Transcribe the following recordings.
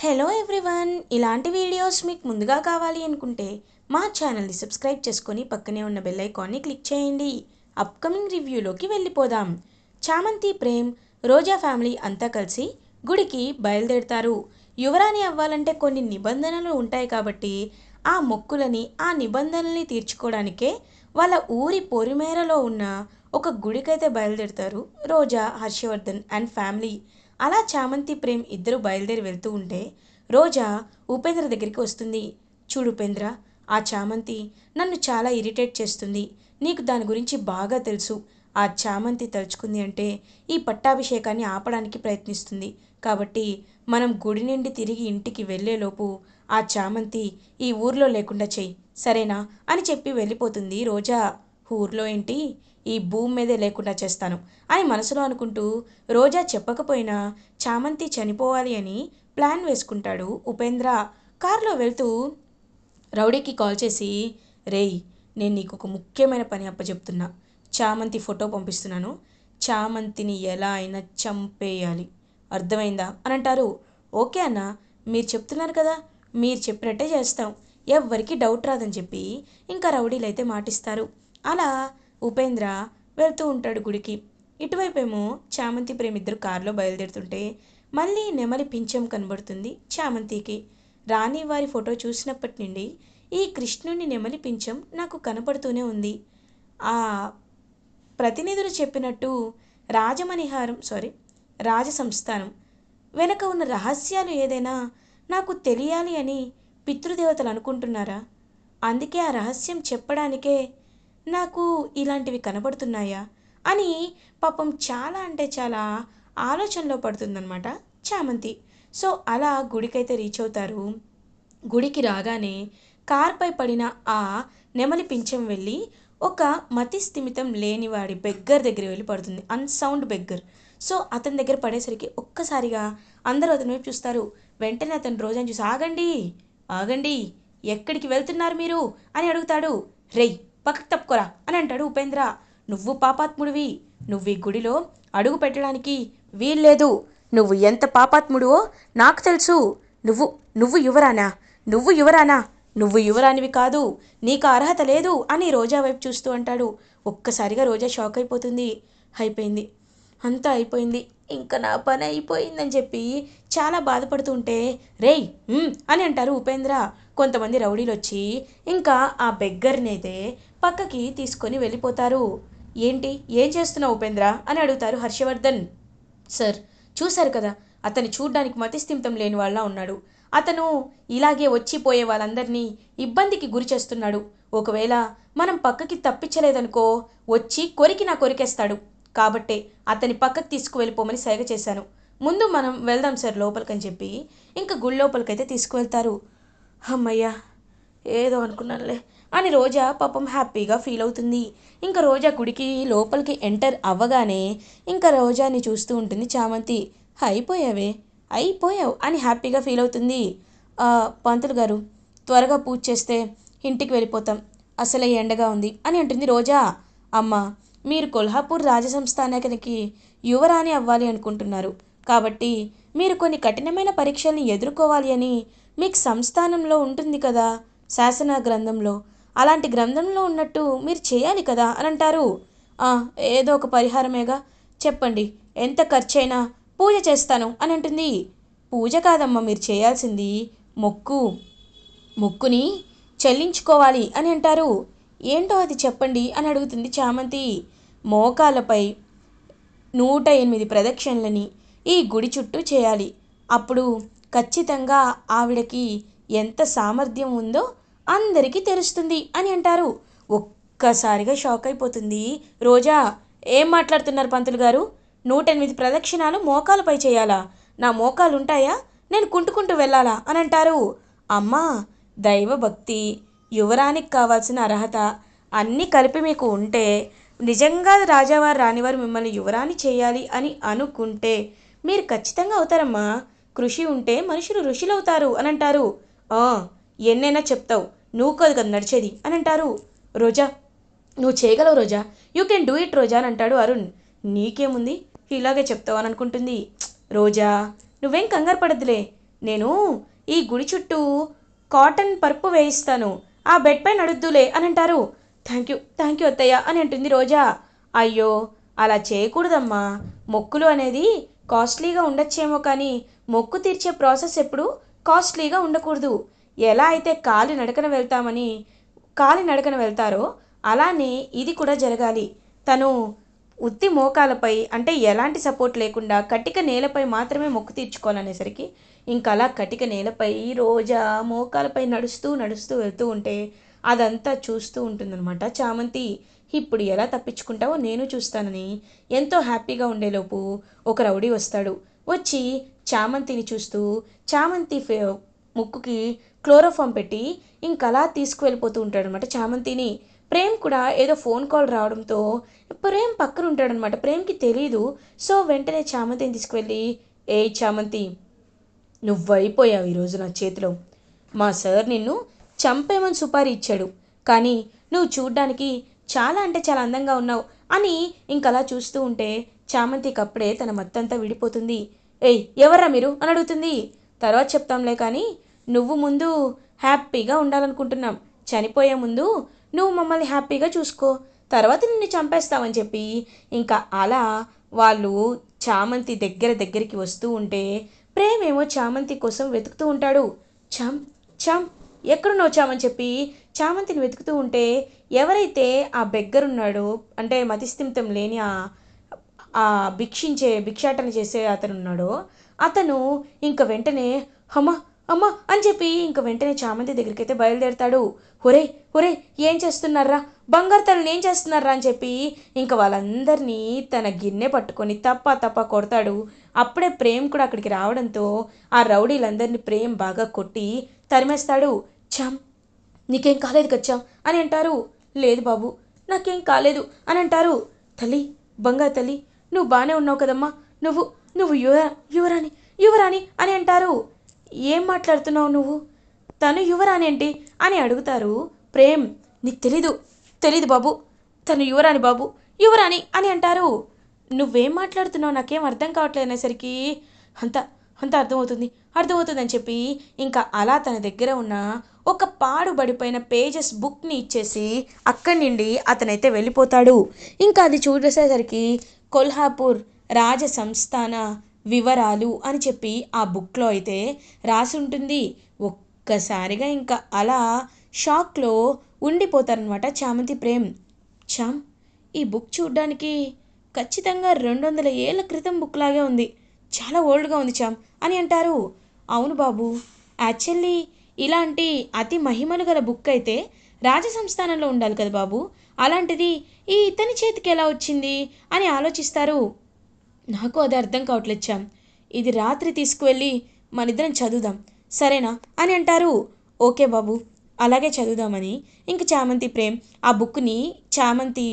Hello everyone, ఇలాంటి videos మీకు ముందుగా కావాలి అనుకుంటే మా ఛానల్ని సబ్స్క్రైబ్ చేసుకొని పక్కనే ఉన్న బెల్ ఐకాన్ని క్లిక్ చేయండి. అప్కమింగ్ రివ్యూలోకి వెళ్ళిపోదాం. చామంతి, ప్రేమ్, రోజా ఫ్యామిలీ అంతా కలిసి గుడికి బయలుదేరుతారు. యువరాణి అవ్వాలంటే కొన్ని నిబంధనలు ఉంటాయి కాబట్టి ఆ మొక్కులని, ఆ నిబంధనల్ని తీర్చుకోవడానికే వాళ్ళ ఊరి పొరిమేరలో ఉన్న ఒక గుడికైతే బయలుదేరుతారు రోజా, హర్షవర్ధన్ అండ్ ఫ్యామిలీ. అలా చామంతి, ప్రేమ్ ఇద్దరు బయలుదేరి వెళ్తూ ఉంటే రోజా ఉపేంద్ర దగ్గరికి వస్తుంది. చూడు ఉపేంద్ర, ఆ చామంతి నన్ను చాలా ఇరిటేట్ చేస్తుంది. నీకు దాని గురించి బాగా తెలుసు. ఆ చామంతి తలుచుకుంది అంటే ఈ పట్టాభిషేకాన్ని ఆపడానికి ప్రయత్నిస్తుంది. కాబట్టి మనం గుడి నుండి తిరిగి ఇంటికి వెళ్ళేలోపు ఆ చామంతి ఈ ఊర్లో లేకుండా చెయ్యి, సరేనా అని చెప్పి వెళ్ళిపోతుంది రోజా. ఊర్లో ఏంటి, ఈ భూమి మీదే లేకుండా చేస్తాను అని మనసులో అనుకుంటూ రోజా చెప్పకపోయినా చామంతి చనిపోవాలి అని ప్లాన్ వేసుకుంటాడు ఉపేంద్ర. కారులో వెళ్తూ రౌడీకి కాల్ చేసి, రేయ్, నేను నీకు ఒక ముఖ్యమైన పని అప్పచెప్తున్నా. చామంతి ఫోటో పంపిస్తున్నాను. చామంతిని ఎలా అయినా చంపేయాలి, అర్థమైందా అని అంటారు. ఓకే అన్న, మీరు చెప్తున్నారు కదా, మీరు చెప్పినట్టే చేస్తాం, ఎవ్వరికి డౌట్ రాదని చెప్పి ఇంకా రౌడీలు అయితే మాటిస్తారు. అలా ఉపేంద్ర వెళ్తూ ఉంటాడు గుడికి. ఇటువైపేమో చామంతి, ప్రేమిద్దరు కారులో బయలుదేరుతుంటే మళ్ళీ నెమలి పింఛం కనబడుతుంది చామంతికి. రాణి వారి ఫోటో చూసినప్పటి నుండి ఈ కృష్ణుని నెమలి పింఛం నాకు కనపడుతూనే ఉంది. ఆ ప్రతినిధులు చెప్పినట్టు రాజసంస్థానం వెనక ఉన్న రహస్యాలు ఏదైనా నాకు తెలియాలి అని పితృదేవతలు అనుకుంటున్నారా? అందుకే ఆ రహస్యం చెప్పడానికే నాకు ఇలాంటివి కనబడుతున్నాయా అని పాపం చాలా అంటే చాలా ఆలోచనలో పడుతుందన్నమాట చామంతి. సో అలా గుడికైతే రీచ్ అవుతారు. గుడికి రాగానే కార్పై పడిన ఆ నెమలి పింఛం వెళ్ళి ఒక మతి స్థిమితం లేనివాడి బెగ్గర్ దగ్గర వెళ్ళి పడుతుంది, అన్సౌండ్ బెగ్గర్. సో అతని దగ్గర పడేసరికి ఒక్కసారిగా అందరూ అతని వైపు చూస్తారు. వెంటనే అతను రోజాని చూసి, ఆగండి ఆగండి, ఎక్కడికి వెళ్తున్నారు మీరు అని అడుగుతాడు. రేయ్, పక్కకు తప్పుకోరా అని అంటాడు ఉపేంద్ర. నువ్వు పాపాత్ముడివి, నువ్వు ఈ గుడిలో అడుగు పెట్టడానికి వీల్లేదు. నువ్వు ఎంత పాపాత్ముడివో నాకు తెలుసు. నువ్వు నువ్వు యువరానా, నువ్వు యువరానా, నువ్వు యువరానివి కాదు, నీకు అర్హత లేదు అని రోజా వైపు చూస్తూ అంటాడు. ఒక్కసారిగా రోజా షాక్ అయిపోతుంది. అయిపోయింది, అంతా అయిపోయింది, ఇంకా నా పని అయిపోయిందని చెప్పి చాలా బాధపడుతూ ఉంటే, రేయ్ అని అంటారు ఉపేంద్ర. కొంతమంది రౌడీలు వచ్చి ఇంకా ఆ బెగ్గర్ని అయితే పక్కకి తీసుకొని వెళ్ళిపోతారు. ఏంటి, ఏం చేస్తున్నావు ఉపేంద్ర అని అడుగుతారు హర్షవర్ధన్. సార్, చూశారు కదా, అతను చూడ్డానికి మతిస్థిమితం లేని వాళ్ళ ఉన్నాడు. అతను ఇలాగే వచ్చిపోయే వాళ్ళందరినీ ఇబ్బందికి గురి చేస్తున్నాడు. ఒకవేళ మనం పక్కకి తప్పించలేదనుకో వచ్చి కొరికేస్తాడు. కాబట్టే అతని పక్కకి తీసుకువెళ్ళిపోమని సైగ చేశాను. ముందు మనం వెళ్దాం సార్ లోపలికని చెప్పి ఇంకా గుడి లోపలికైతే తీసుకువెళ్తారు. అమ్మయ్యా, ఏదో అనుకున్నానులే అని రోజా పాపం హ్యాపీగా ఫీల్ అవుతుంది. ఇంకా రోజా గుడికి లోపలికి ఎంటర్ అవ్వగానే ఇంకా రోజాని చూస్తూ ఉంటుంది చామంతి. అయిపోయావు అని హ్యాపీగా ఫీల్ అవుతుంది. పంతులు గారు, త్వరగా పూజ చేస్తే ఇంటికి వెళ్ళిపోతాం, అసలే ఎండగా ఉంది అని అంటుంది రోజా. అమ్మ, మీరు కొల్హాపూర్ రాజసంస్థానానికి యువరాణి అవ్వాలి అనుకుంటున్నారు కాబట్టి మీరు కొన్ని కఠినమైన పరీక్షల్ని ఎదుర్కోవాలి అని మీకు సంస్థానంలో ఉంటుంది కదా, శాసన గ్రంథంలో, అలాంటి గ్రంథంలో ఉన్నట్టు మీరు చేయాలి కదా అని అంటారు. ఏదో ఒక పరిహారమేగా, చెప్పండి, ఎంత ఖర్చైనా పూజ చేస్తాను అని అంటుంది. పూజ కాదమ్మా మీరు చేయాల్సింది, మొక్కుని చెల్లించుకోవాలి అని అంటారు. ఏంటో అది చెప్పండి అని అడుగుతుంది చామంతి. మోకాలపై 108 ప్రదక్షిణలని ఈ గుడి చుట్టూ చేయాలి. అప్పుడు ఖచ్చితంగా ఆవిడకి ఎంత సామర్థ్యం ఉందో అందరికీ తెలుస్తుంది అని అంటారు. ఒక్కసారిగా షాక్ అయిపోతుంది రోజా. ఏం మాట్లాడుతున్నారు పంతులు గారు, 108 ప్రదక్షిణాలు మోకాలపై చేయాలా? నా మోకాలు ఉంటాయా, నేను కుంటుకుంటూ వెళ్ళాలా అని అంటారు. అమ్మా, దైవభక్తి, యువరానికి కావాల్సిన అర్హత అన్నీ కలిపి మీకు ఉంటే, నిజంగా రాజావారు రానివారు మిమ్మల్ని యువరాణి చేయాలి అని అనుకుంటే మీరు ఖచ్చితంగా అవుతారమ్మా. కృషి ఉంటే మనుషులు ఋషులవుతారు అని అంటారు. ఎన్నైనా చెప్తావు, నువ్వు కాదు కదా నడిచేది అని అంటారు. రోజా, నువ్వు చేయగలవు రోజా, యూ కెన్ డూ ఇట్ రోజా అని అంటాడు అరుణ్. నీకేముంది, ఇలాగే చెప్తావు అని అనుకుంటుంది రోజా. నువ్వేం కంగారు పడద్దులే, నేను ఈ గుడి చుట్టూ కాటన్ పరుపు వేయిస్తాను, ఆ బెడ్ పైన నడుద్దులే అని అంటారు. థ్యాంక్ యూ అత్తయ్య అని అంటుంది రోజా. అయ్యో, అలా చేయకూడదమ్మా. మొక్కులు అనేది కాస్ట్లీగా ఉండొచ్చేమో కానీ మొక్కు తీర్చే ప్రాసెస్ ఎప్పుడు కాస్ట్లీగా ఉండకూడదు. ఎలా అయితే కాలి నడకన వెళ్తారో అలానే ఇది కూడా జరగాలి. తను ఉత్తి మోకాలపై అంటే ఎలాంటి సపోర్ట్ లేకుండా కటిక నేలపై మాత్రమే మొక్కు తీర్చుకోవాలనేసరికి ఇంకా అలా కటిక నేలపై రోజా మోకాలపై నడుస్తూ నడుస్తూ వెళ్తూ ఉంటే అదంతా చూస్తూ ఉంటుందన్నమాట చామంతి. ఇప్పుడు ఎలా తప్పించుకుంటావో నేను చూస్తానని ఎంతో హ్యాపీగా ఉండేలోపు ఒక రౌడీ వస్తాడు. వచ్చి చామంతిని చూస్తూ చామంతి ముక్కుకి క్లోరోఫామ్ పెట్టి ఇంకలా తీసుకువెళ్ళిపోతూ ఉంటాడనమాట చామంతిని. ప్రేమ్ కూడా ఏదో ఫోన్ కాల్ రావడంతో ప్రేమ్ పక్కన ఉంటాడనమాట. ప్రేమ్కి తెలీదు. సో వెంటనే చామంతిని తీసుకువెళ్ళి, ఏ చామంతి, నువ్వైపోయావు ఈరోజు నా చేతిలో. మా సార్ నిన్ను చంపేమని సుపారీ ఇచ్చాడు, కానీ నువ్వు చూడ్డానికి చాలా అంటే చాలా అందంగా ఉన్నావు అని ఇంకలా చూస్తూ ఉంటే చామంతికి అప్పుడే తన మత్తంతా విడిపోతుంది. ఏయ్, ఎవర్రా మీరు అని అడుగుతుంది. తర్వాత చెప్తాంలే కానీ నువ్వు ముందు హ్యాపీగా ఉండాలనుకుంటున్నాం. చనిపోయే ముందు నువ్వు మమ్మల్ని హ్యాపీగా చూసుకో, తర్వాత నిన్ను చంపేస్తామని చెప్పి ఇంకా అలా వాళ్ళు చామంతి దగ్గరికి వస్తూ ఉంటే ప్రేమేమో చామంతి కోసం వెతుకుతూ ఉంటాడు. చామ్ చామ్ ఎక్కడున్నావు చామని చెప్పి చామంతిని వెతుకుతూ ఉంటే ఎవరైతే ఆ బెగ్గరున్నాడో అంటే మతిస్థిమితం లేని ఆ భిక్షాటన చేసే అతను ఉన్నాడో అతను ఇంక వెంటనే అమ్మ అమ్మ అని చెప్పి ఇంక వెంటనే చామంతి దగ్గరికి అయితే బయలుదేరతాడు. ఒరే ఒరే, ఏం చేస్తున్నారా, బంగారు తల్లిని ఏం చేస్తున్నారా అని చెప్పి ఇంకా వాళ్ళందరినీ తన గిన్నె పట్టుకొని తప్ప కొడతాడు. అప్పుడే ప్రేమ్ కూడా అక్కడికి రావడంతో ఆ రౌడీలందరినీ ప్రేమ్ బాగా కొట్టి తరిమేస్తాడు. చామ్, నీకేం కాలేదు కచ్చాం అని అంటారు. లేదు బాబు, నాకేం కాలేదు అని అంటారు. తల్లి, బంగారు తల్లి, నువ్వు బాగానే ఉన్నావు కదమ్మా, నువ్వు నువ్వు యువరాణి యువరాణి అని అంటారు. ఏం మాట్లాడుతున్నావు నువ్వు, తను యువరాణి ఏంటి అని అడుగుతారు. ప్రేమ్, నీకు తెలీదు బాబు, తను యువరాణి బాబు, యువరాణి అని అంటారు. నువ్వేం మాట్లాడుతున్నావు నాకేం అర్థం కావట్లేదు అనేసరికి అంత అంత అర్థమవుతుందని చెప్పి ఇంకా అలా తన దగ్గర ఉన్న ఒక పాడుబడిపోయిన పేజెస్ బుక్ని ఇచ్చేసి అక్కడి నుండి అతనైతే వెళ్ళిపోతాడు. ఇంకా అది చూసేసరికి కొల్హాపూర్ రాజ సంస్థాన వివరాలు అని చెప్పి ఆ బుక్లో అయితే రాసి ఉంటుంది. ఒక్కసారిగా ఇంకా అలా షాక్లో ఉండిపోతారనమాట చామంతి ప్రేమ్. చామ్, ఈ బుక్ చూడ్డానికి ఖచ్చితంగా 200 ఏళ్ల క్రితం బుక్ లాగే ఉంది, చాలా ఓల్డ్గా ఉంది చామ్ అని అంటారు. అవును బాబు, యాక్చువల్లీ ఇలాంటి అతి మహిమలు గల బుక్ అయితే రాజసంస్థానంలో ఉండాలి కదా బాబు, అలాంటిది ఈ ఇతని చేతికి ఎలా వచ్చింది అని ఆలోచిస్తారు. నాకు అది అర్థం కావట్లేదు చామ్, ఇది రాత్రి తీసుకువెళ్ళి మనిద్దరం చదువుదాం సరేనా అని అంటారు. ఓకే బాబు, అలాగే చదువుదామని ఇంక చామంతి ప్రేమ్ ఆ బుక్ని చామంతి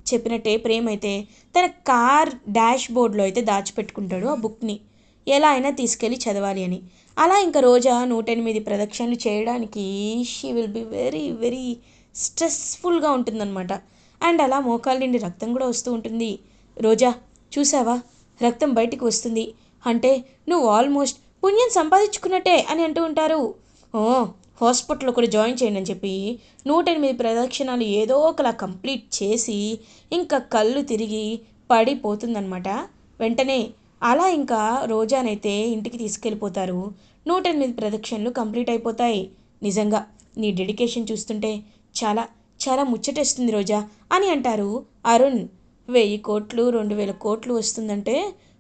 చెప్పినట్టే ప్రేమ్ అయితే తన కార్ డాష్ బోర్డ్లో అయితే దాచిపెట్టుకుంటాడు ఆ బుక్ని, ఎలా అయినా తీసుకెళ్ళి చదవాలి అని. అలా ఇంకా రోజా 108 ప్రదక్షిణలు చేయడానికి she will be very very స్ట్రెస్ఫుల్గా ఉంటుందన్నమాట. అండ్ అలా మోకాళ్ళ నుండి రక్తం కూడా వస్తూ ఉంటుంది. రోజా, చూసావా, రక్తం బయటికి వస్తుంది అంటే నువ్వు ఆల్మోస్ట్ పుణ్యం సంపాదించుకున్నట్టే అని అంటూ ఉంటారు. ఓ, హాస్పిటల్లో కూడా జాయిన్ చేయండి అని చెప్పి 108 ప్రదక్షిణాలు ఏదో ఒకలా కంప్లీట్ చేసి ఇంకా కళ్ళు తిరిగి పడిపోతుందన్నమాట. వెంటనే అలా ఇంకా రోజానైతే ఇంటికి తీసుకెళ్ళిపోతారు. 108 ప్రదక్షిణలు కంప్లీట్ అయిపోతాయి. నిజంగా నీ డెడికేషన్ చూస్తుంటే చాలా చాలా ముచ్చటేస్తుంది రోజా అని అంటారు అరుణ్. 1000 కోట్లు 2000 కోట్లు వస్తుందంటే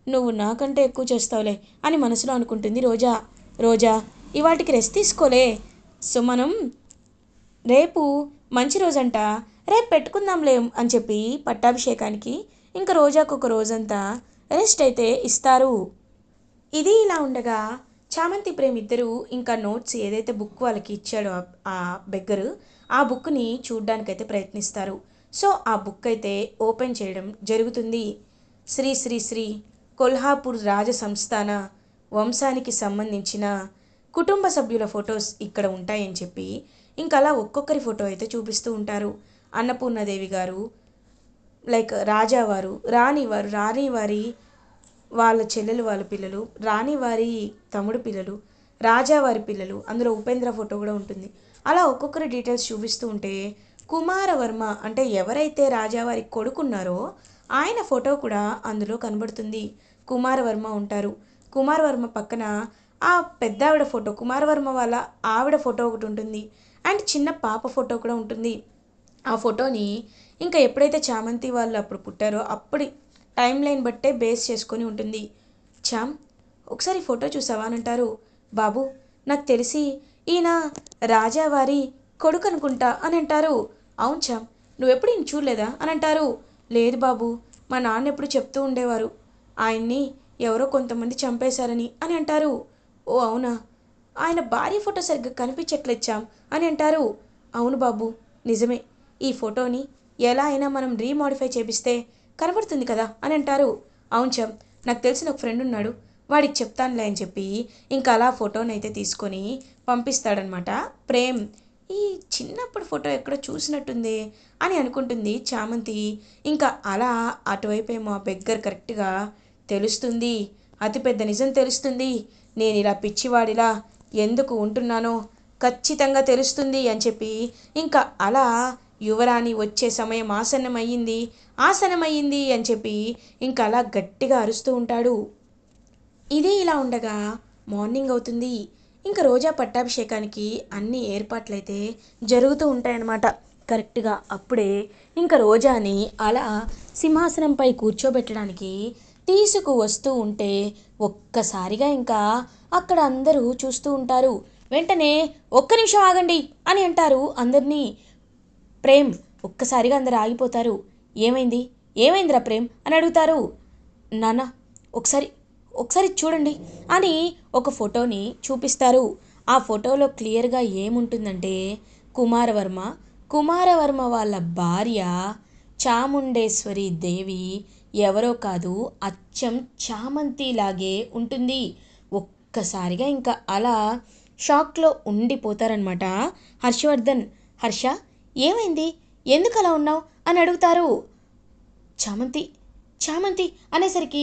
నువ్వు నాకంటే ఎక్కువ చేస్తావులే అని మనసులో అనుకుంటుంది రోజా. రోజా, ఇవాటికి రెస్ట్ తీసుకోలే, సో మనం రేపు మంచి రోజంట, రేపు పెట్టుకుందాంలే అని చెప్పి పట్టాభిషేకానికి ఇంకా రోజాకు ఒక రోజంతా రెస్ట్ అయితే ఇస్తారు. ఇది ఇలా ఉండగా చామంతి ప్రేమ్ ఇద్దరు ఇంకా నోట్స్ ఏదైతే బుక్ వాళ్ళకి ఇచ్చాడో ఆ బెగ్గరు ఆ బుక్ని చూడ్డానికైతే ప్రయత్నిస్తారు. సో ఆ బుక్ అయితే ఓపెన్ చేయడం జరుగుతుంది. శ్రీ శ్రీ శ్రీ కొల్హాపూర్ రాజ సంస్థాన వంశానికి సంబంధించిన కుటుంబ సభ్యుల ఫొటోస్ ఇక్కడ ఉంటాయని చెప్పి ఇంకా అలా ఒక్కొక్కరి ఫోటో అయితే చూపిస్తూ ఉంటారు. అన్నపూర్ణాదేవి గారు, లైక్ రాజావారు, రాణివారి వాళ్ళ చెల్లెలు వాళ్ళ పిల్లలు, రాణి వారి తమ్ముడు పిల్లలు, రాజా వారి పిల్లలు, అందులో ఉపేంద్ర ఫోటో కూడా ఉంటుంది. అలా ఒక్కొక్కరి డీటెయిల్స్ చూపిస్తూ ఉంటే కుమారవర్మ అంటే ఎవరైతే రాజావారి కొడుకున్నారో ఆయన ఫోటో కూడా అందులో కనబడుతుంది. కుమారవర్మ ఉంటారు. కుమారవర్మ పక్కన ఆ పెద్ద ఆవిడ ఫోటో, కుమారవర్మ వాళ్ళ ఆవిడ ఫోటో ఒకటి ఉంటుంది. అండ్ చిన్న పాప ఫోటో కూడా ఉంటుంది. ఆ ఫోటోని ఇంకా ఎప్పుడైతే చామంతి వాళ్ళు అప్పుడు పుట్టారో అప్పుడు టైం లైన్ బట్టే బేస్ చేసుకొని ఉంటుంది. చామ్, ఒకసారి ఫోటో చూసావా అని అంటారు. బాబు, నాకు తెలిసి ఈయన రాజావారి కొడుకు అనుకుంటా అని అంటారు. అవును చామ్, నువ్వెప్పుడు ఈయన చూడలేదా అని అంటారు. లేదు బాబు, మా నాన్న ఎప్పుడు చెప్తూ ఉండేవారు ఆయన్ని ఎవరో కొంతమంది చంపేశారని అని అంటారు. ఓ అవునా, ఆయన భార్య ఫోటో సరిగ్గా కనిపించట్లేదు చామ్ అని అంటారు. అవును బాబు, నిజమే, ఈ ఫోటోని ఎలా అయినా మనం రీమోడిఫై చేపిస్తే కనబడుతుంది కదా అని అంటారు. అవును చామ్, నాకు తెలిసిన ఒక ఫ్రెండ్ ఉన్నాడు, వాడికి చెప్తానులే అని చెప్పి ఇంకా అలా ఫోటోని అయితే తీసుకొని పంపిస్తాడనమాట ప్రేమ్. ఈ చిన్నప్పుడు ఫోటో ఎక్కడో చూసినట్టుంది అని అనుకుంటుంది చామంతి. ఇంకా అలా అటువైపేమో ఆ బెగ్గర్ కరెక్ట్గా తెలుస్తుంది, అతిపెద్ద నిజం తెలుస్తుంది. నేను ఇలా పిచ్చివాడిలా ఎందుకు ఉంటున్నానో ఖచ్చితంగా తెలుస్తుంది అని చెప్పి ఇంకా అలా యువరాణి వచ్చే సమయం ఆసన్నమయ్యింది, ఆసనమయ్యింది అని చెప్పి ఇంకా అలా గట్టిగా అరుస్తూ ఉంటాడు. ఇదే ఇలా ఉండగా మార్నింగ్ అవుతుంది. ఇంకా రోజా పట్టాభిషేకానికి అన్ని ఏర్పాట్లయితే జరుగుతూ ఉంటాయన్నమాట. కరెక్ట్గా అప్పుడే ఇంకా రోజాని అలా సింహాసనంపై కూర్చోబెట్టడానికి తీసుకు వస్తూ ఉంటే ఒక్కసారిగా ఇంకా అక్కడ అందరూ చూస్తూ ఉంటారు. వెంటనే ఒక్క నిమిషం ఆగండి అని అంటారు అందరినీ. ప్రేమ్, ఒక్కసారిగా అందరు ఆగిపోతారు. ఏమైంది, ఏమైందిరా ప్రేమ్ అని అడుగుతారు. నాన్న, ఒకసారి ఒకసారి చూడండి అని ఒక ఫోటోని చూపిస్తారు. ఆ ఫోటోలో క్లియర్గా ఏముంటుందంటే కుమారవర్మ, కుమారవర్మ వాళ్ళ భార్య చాముండేశ్వరి దేవి ఎవరో కాదు, అచ్చం చామంతిలాగే ఉంటుంది. ఒక్కసారిగా ఇంకా అలా షాక్లో ఉండిపోతారనమాట హర్షవర్ధన్. హర్ష, ఏమైంది, ఎందుకు అలా ఉన్నావు అని అడుగుతారు. చామంతి, చామంతి అనేసరికి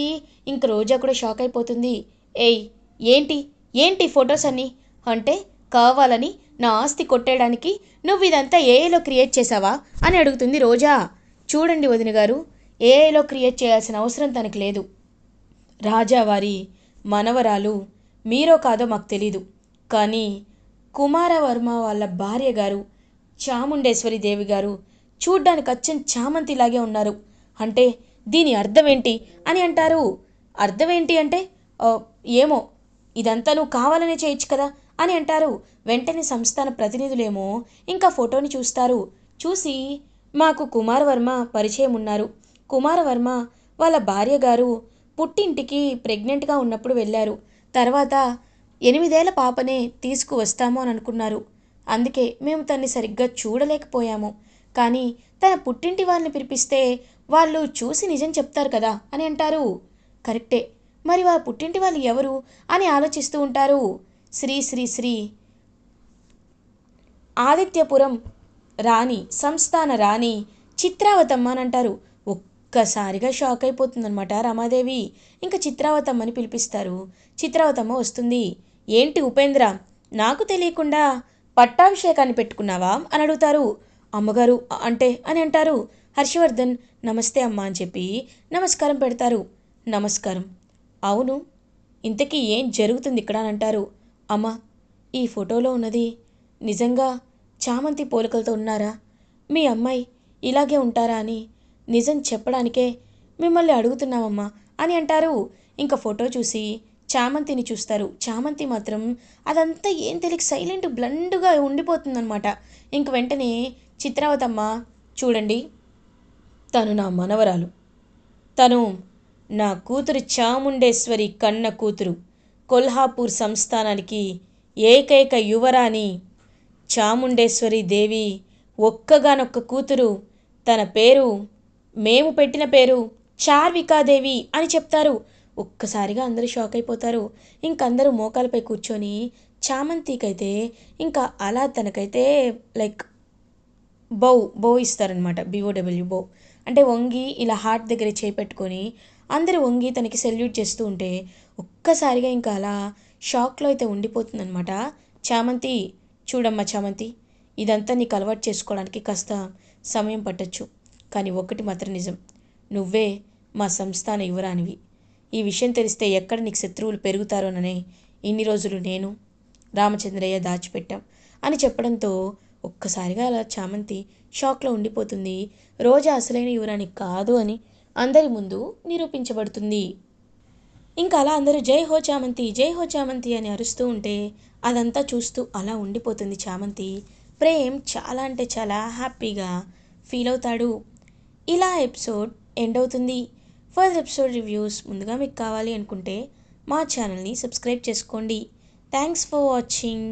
ఇంక రోజా కూడా షాక్ అయిపోతుంది. ఏయ్, ఏంటి ఏంటి ఫొటోస్ అన్నీ అంటే కావాలని నా ఆస్తి కొట్టేయడానికి నువ్వు ఇదంతా ఏఐలో క్రియేట్ చేసావా అని అడుగుతుంది రోజా. చూడండి వదిన గారు, ఏఐలో క్రియేట్ చేయాల్సిన అవసరం తనకు లేదు. రాజావారి మనవరాలు మీరో కాదో మాకు తెలీదు, కానీ కుమారవర్మ వాళ్ళ భార్య గారు చాముండేశ్వరి దేవి గారు చూడ్డానికి అచ్చం చామంతిలాగే ఉన్నారు. అంటే దీని అర్థం ఏంటి అని అంటారు. అర్థం ఏంటి అంటే ఏమో, ఇదంతా నువ్వు కావాలనే చేయొచ్చు కదా అని అంటారు. వెంటనే సంస్థాన ప్రతినిధులేమో ఇంకా ఫోటోని చూస్తారు. చూసి మాకు కుమారవర్మ పరిచయం ఉన్నారు, కుమారవర్మ వాళ్ళ భార్య గారు పుట్టింటికి ప్రెగ్నెంట్గా ఉన్నప్పుడు వెళ్ళారు, తర్వాత 8 ఏళ్ల పాపనే తీసుకువస్తాము అని అనుకున్నారు. అందుకే మేము తన్ని సరిగ్గా చూడలేకపోయాము. కానీ తన పుట్టింటి వాళ్ళని పిలిపిస్తే వాళ్ళు చూసి నిజం చెప్తారు కదా అని అంటారు. కరెక్టే, మరి వాళ్ళ పుట్టింటి వాళ్ళు ఎవరు అని ఆలోచిస్తూ ఉంటారు. శ్రీ శ్రీ శ్రీ ఆదిత్యపురం రాణి, సంస్థాన రాణి చిత్రావతమ్మ అని అంటారు. ఒక్కసారిగా షాక్ అయిపోతుందనమాట రమాదేవి. ఇంకా చిత్రావతమ్మని పిలిపిస్తారు. చిత్రావతమ్మ వస్తుంది. ఏంటి ఉపేంద్ర, నాకు తెలియకుండా పట్టాభిషేకాన్ని పెట్టుకున్నావా అని అడుగుతారు. అమ్మగారు అంటే అని అంటారు. హర్షవర్ధన్ నమస్తే అమ్మ అని చెప్పి నమస్కారం పెడతారు. నమస్కారం, అవును ఇంతకీ ఏం జరుగుతుంది ఇక్కడ అని అంటారు. అమ్మ, ఈ ఫోటోలో ఉన్నది నిజంగా చామంతి పోలికలతో ఉన్నారా, మీ అమ్మాయి ఇలాగే ఉంటారా అని నిజం చెప్పడానికే మిమ్మల్ని అడుగుతున్నామమ్మా అని అంటారు. ఇంకా ఫోటో చూసి చామంతిని చూస్తారు. చామంతి మాత్రం అదంతా ఏం తెలియక సైలెంట్ బ్లండ్గా ఉండిపోతుందనమాట. ఇంక వెంటనే చిత్రావతమ్మ, చూడండి, తను నా మనవరాలు, తను నా కూతురు చాముండేశ్వరి కన్న కూతురు, కొల్హాపూర్ సంస్థానానికి ఏకైక యువరాణి చాముండేశ్వరి దేవి ఒక్కగానొక్క కూతురు. తన పేరు మేము పెట్టిన పేరు చార్వికాదేవి అని చెప్తారు. ఒక్కసారిగా అందరూ షాక్ అయిపోతారు. ఇంకందరూ మోకాలపై కూర్చొని చామంతికైతే ఇంకా అలా తనకైతే లైక్ బౌ బౌ ఇస్తారనమాట. బిఓడబ్ల్యూ బౌ అంటే వంగి ఇలా హార్ట్ దగ్గర చేయి పెట్టుకొని అందరూ వంగి తనకి సెల్యూట్ చేస్తూ ఉంటే ఒక్కసారిగా ఇంకా అలా షాక్లో అయితే ఉండిపోతుందనమాట. చామంతి, చూడమ్మా చామంతి, ఇదంతా నీకు అలవాటు చేసుకోవడానికి కాస్త సమయం పట్టొచ్చు. కానీ ఒక్కటి మాత్రం నిజం, నువ్వే మా సంస్థాన యువరానివి. ఈ విషయం తెలిస్తే ఎక్కడ నీకు శత్రువులు పెరుగుతారోననే ఇన్ని రోజులు నేను, రామచంద్రయ్య దాచిపెట్టాం అని చెప్పడంతో ఒక్కసారిగా అలా చామంతి షాక్లో ఉండిపోతుంది. రోజా అసలైన యువరాణి కాదు అని అందరి ముందు నిరూపించబడుతుంది. ఇంకా అలా అందరూ జై హో చామంతి, జై హో చామంతి అని అరుస్తూ ఉంటే అదంతా చూస్తూ అలా ఉండిపోతుంది చామంతి. ప్రేమ్ చాలా అంటే చాలా హ్యాపీగా ఫీల్ అవుతాడు. ఇలా ఎపిసోడ్ ఎండ్ అవుతుంది. ఫర్దర్ ఎపిసోడ్ రివ్యూస్ ముందుగా మీకు కావాలి అనుకుంటే మా ఛానల్ని సబ్స్క్రైబ్ చేసుకోండి. Thanks for watching.